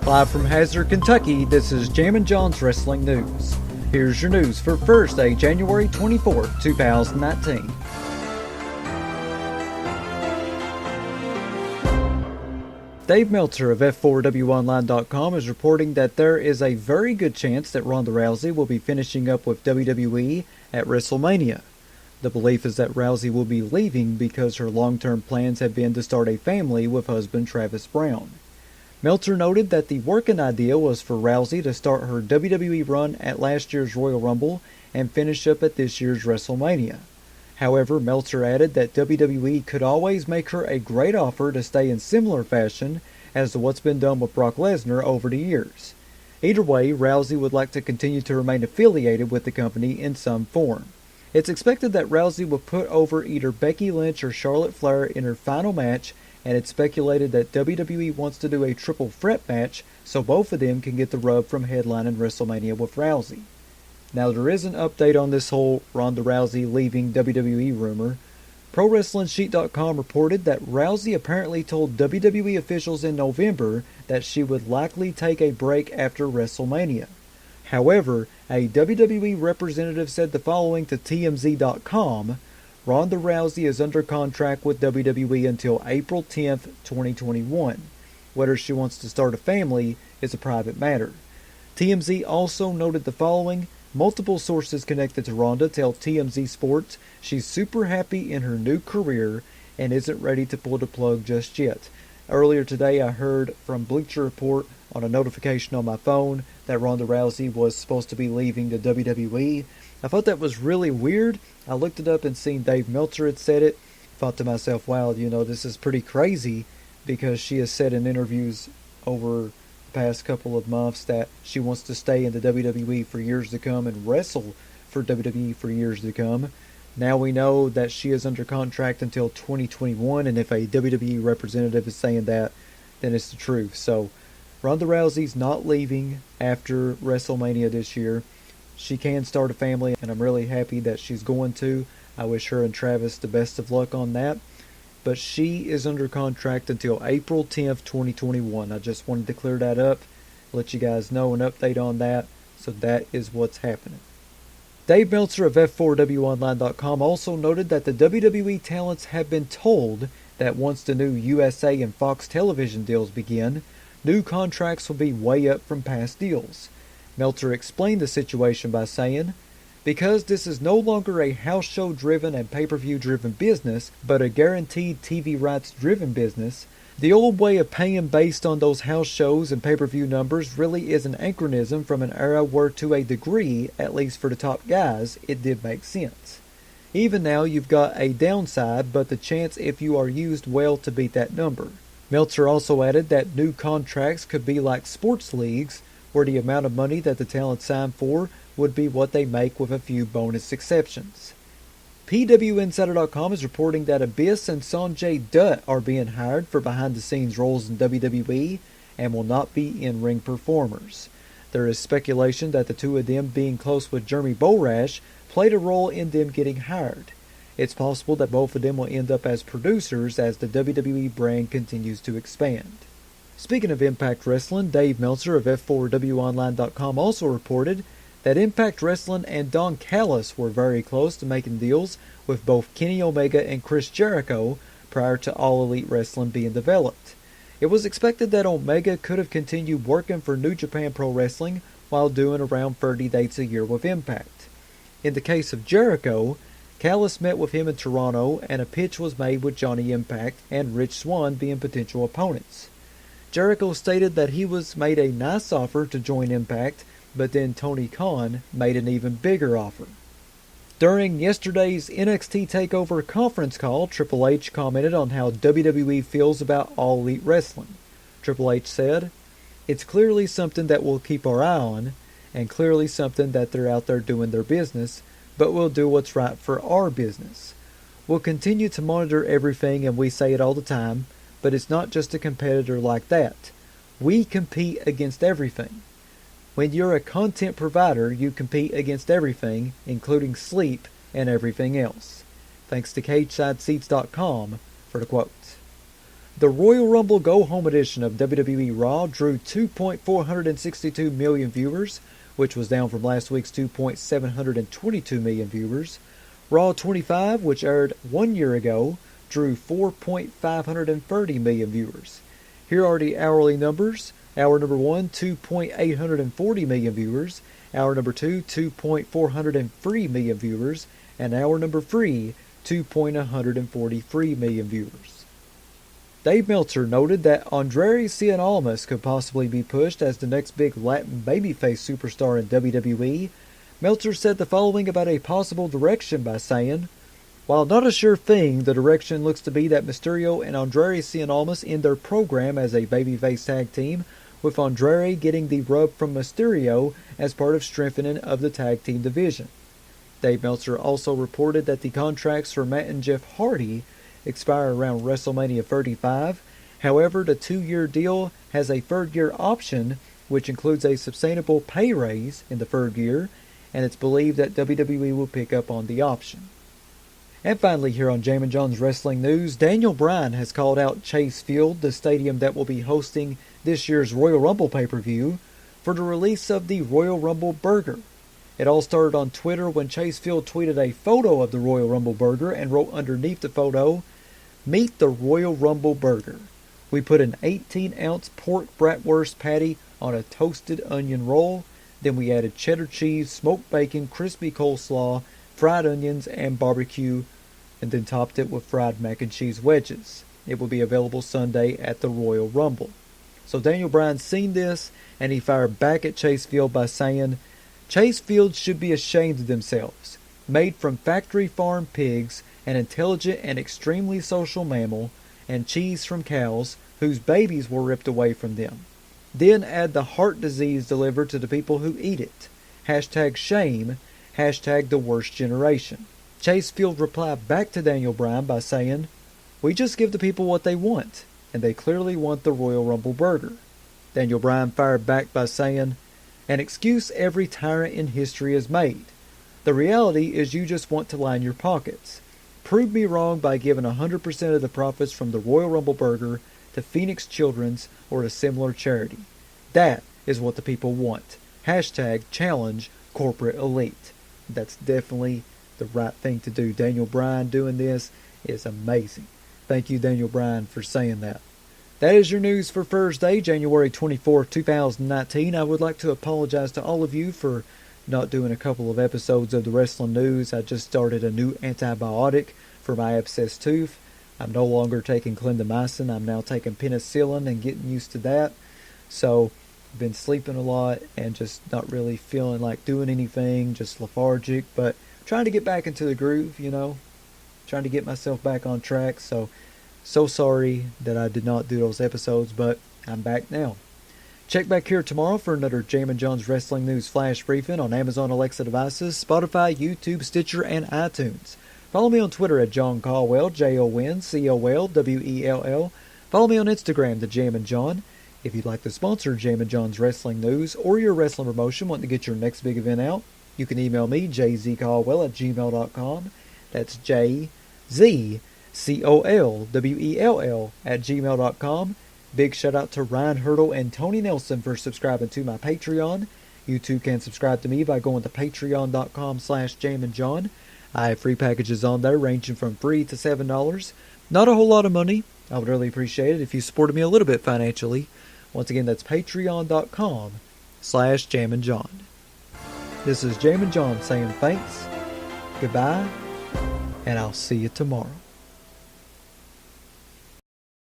Live from Hazard, Kentucky, this is Jammin John's Wrestling News. Here's your news for Thursday, January 24th, 2019. Dave Meltzer of F4WOnline.com is reporting that there is a very good chance that Ronda Rousey will be finishing up with WWE at Wrestlemania. The belief is that Rousey will be leaving because her long-term plans have been to start a family with husband Travis Browne. Meltzer noted that the working idea was for Rousey to start her WWE run at last year's Royal Rumble and finish up at this year's WrestleMania. However, Meltzer added that WWE could always make her a great offer to stay in similar fashion as to what's been done with Brock Lesnar over the years. Either way, Rousey would like to continue to remain affiliated with the company in some form. It's expected that Rousey will put over either Becky Lynch or Charlotte Flair in her final match, and it's speculated that WWE wants to do a triple threat match so both of them can get the rub from headlining WrestleMania with Rousey. Now, there is an update on this whole Ronda Rousey leaving WWE rumor. ProWrestlingSheet.com reported that Rousey apparently told WWE officials in November that she would likely take a break after WrestleMania. However, a WWE representative said the following to TMZ.com: Ronda Rousey is under contract with WWE until April 10th, 2021. Whether she wants to start a family is a private matter. TMZ also noted the following: multiple sources connected to Ronda tell TMZ Sports she's super happy in her new career and isn't ready to pull the plug just yet. Earlier today, I heard from Bleacher Report on a notification on my phone that Ronda Rousey was supposed to be leaving the WWE. I thought that was really weird. I looked it up and seen Dave Meltzer had said it. Thought to myself, wow, this is pretty crazy, because she has said in interviews over the past couple of months that she wants to stay in the WWE for years to come and wrestle for WWE for years to come. Now we know that she is under contract until 2021, and if a WWE representative is saying that, then it's the truth. So Ronda Rousey's not leaving after WrestleMania this year. She can start a family, and I'm really happy that she's going to. I wish her and Travis the best of luck on that. But she is under contract until April 10th, 2021. I just wanted to clear that up, let you guys know an update on that. So that is what's happening. Dave Meltzer of F4WOnline.com also noted that the WWE talents have been told that once the new USA and Fox television deals begin, new contracts will be way up from past deals. Meltzer explained the situation by saying, because this is no longer a house show driven and pay-per-view driven business, but a guaranteed TV rights driven business, the old way of paying based on those house shows and pay-per-view numbers really is an anachronism from an era where, to a degree, at least for the top guys, it did make sense. Even now you've got a downside, but the chance if you are used well to beat that number. Meltzer also added that new contracts could be like sports leagues, where the amount of money that the talent signed for would be what they make with a few bonus exceptions. PWInsider.com is reporting that Abyss and Sanjay Dutt are being hired for behind-the-scenes roles in WWE and will not be in-ring performers. There is speculation that the two of them being close with Jeremy Borash played a role in them getting hired. It's possible that both of them will end up as producers as the WWE brand continues to expand. Speaking of Impact Wrestling, Dave Meltzer of F4WOnline.com also reported that Impact Wrestling and Don Callis were very close to making deals with both Kenny Omega and Chris Jericho prior to All Elite Wrestling being developed. It was expected that Omega could have continued working for New Japan Pro Wrestling while doing around 30 dates a year with Impact. In the case of Jericho, Callis met with him in Toronto and a pitch was made with Johnny Impact and Rich Swann being potential opponents. Jericho stated that he was made a nice offer to join Impact, but then Tony Khan made an even bigger offer. During yesterday's NXT TakeOver conference call, Triple H commented on how WWE feels about All Elite Wrestling. Triple H said, "It's clearly something that we'll keep our eye on, and clearly something that they're out there doing their business, but we'll do what's right for our business. We'll continue to monitor everything, and we say it all the time, but it's not just a competitor like that. We compete against everything. When you're a content provider, you compete against everything, including sleep and everything else." Thanks to CagesideSeats.com for the quote. The Royal Rumble Go Home Edition of WWE Raw drew 2.462 million viewers, which was down from last week's 2.722 million viewers. Raw 25, which aired 1 year ago, drew 4.530 million viewers. Here are the hourly numbers. Hour number 1, 2.840 million viewers. Hour number 2, 2.403 million viewers. And hour number 3, 2.143 million viewers. Dave Meltzer noted that Andrade Cien could possibly be pushed as the next big Latin babyface superstar in WWE. Meltzer said the following about a possible direction by saying, "While not a sure thing, the direction looks to be that Mysterio and Andrade Cien end their program as a babyface tag team, with Andrade getting the rub from Mysterio as part of strengthening of the tag team division." Dave Meltzer also reported that the contracts for Matt and Jeff Hardy expire around WrestleMania 35. However, the 2-year deal has a third-year option, which includes a sustainable pay raise in the third year, and it's believed that WWE will pick up on the option. And finally, here on Jammin John's Wrestling News, Daniel Bryan has called out Chase Field, the stadium that will be hosting this year's Royal Rumble pay-per-view, for the release of the Royal Rumble Burger. It all started on Twitter when Chase Field tweeted a photo of the Royal Rumble Burger and wrote underneath the photo, "Meet the Royal Rumble Burger. We put an 18-ounce pork bratwurst patty on a toasted onion roll. Then we added cheddar cheese, smoked bacon, crispy coleslaw, fried onions, and barbecue, and then topped it with fried mac and cheese wedges. It will be available Sunday at the Royal Rumble." So Daniel Bryan seen this, and he fired back at Chase Field by saying, "Chase Field should be ashamed of themselves. Made from factory farm pigs, an intelligent and extremely social mammal, and cheese from cows whose babies were ripped away from them. Then add the heart disease delivered to the people who eat it. Hashtag shame, hashtag the worst generation." Chase Field replied back to Daniel Bryan by saying, "We just give the people what they want, and they clearly want the Royal Rumble Burger." Daniel Bryan fired back by saying, "An excuse every tyrant in history has made. The reality is you just want to line your pockets. Prove me wrong by giving 100% of the profits from the Royal Rumble Burger to Phoenix Children's or a similar charity. That is what the people want. Hashtag challenge corporate elite." That's definitely the right thing to do. Daniel Bryan doing this is amazing. Thank you, Daniel Bryan, for saying that. That is your news for Thursday, January 24th, 2019. I would like to apologize to all of you for not doing a couple of episodes of the Wrestling News. I just started a new antibiotic for my abscessed tooth. I'm no longer taking clindamycin. I'm now taking penicillin and getting used to that. So I've been sleeping a lot and just not really feeling like doing anything, just lethargic, but trying to get back into the groove, trying to get myself back on track. So sorry that I did not do those episodes, but I'm back now. Check back here tomorrow for another Jammin John's Wrestling News Flash Briefing on Amazon Alexa devices, Spotify, YouTube, Stitcher, and iTunes. Follow me on Twitter at John Caldwell, JONCOLWELL. Follow me on Instagram, The Jammin John. If you'd like to sponsor Jammin John's Wrestling News or your wrestling promotion, wanting to get your next big event out, you can email me, jzcaldwell@gmail.com. That's JZCOLWELL@gmail.com. Big shout out to Ryan Hurdle and Tony Nelson for subscribing to my Patreon. You too can subscribe to me by going to patreon.com/JamminJohn. I have free packages on there ranging from $3 to $7. Not a whole lot of money. I would really appreciate it if you supported me a little bit financially. Once again, that's patreon.com/JamminJohn. This is Jammin John saying thanks, goodbye, and I'll see you tomorrow.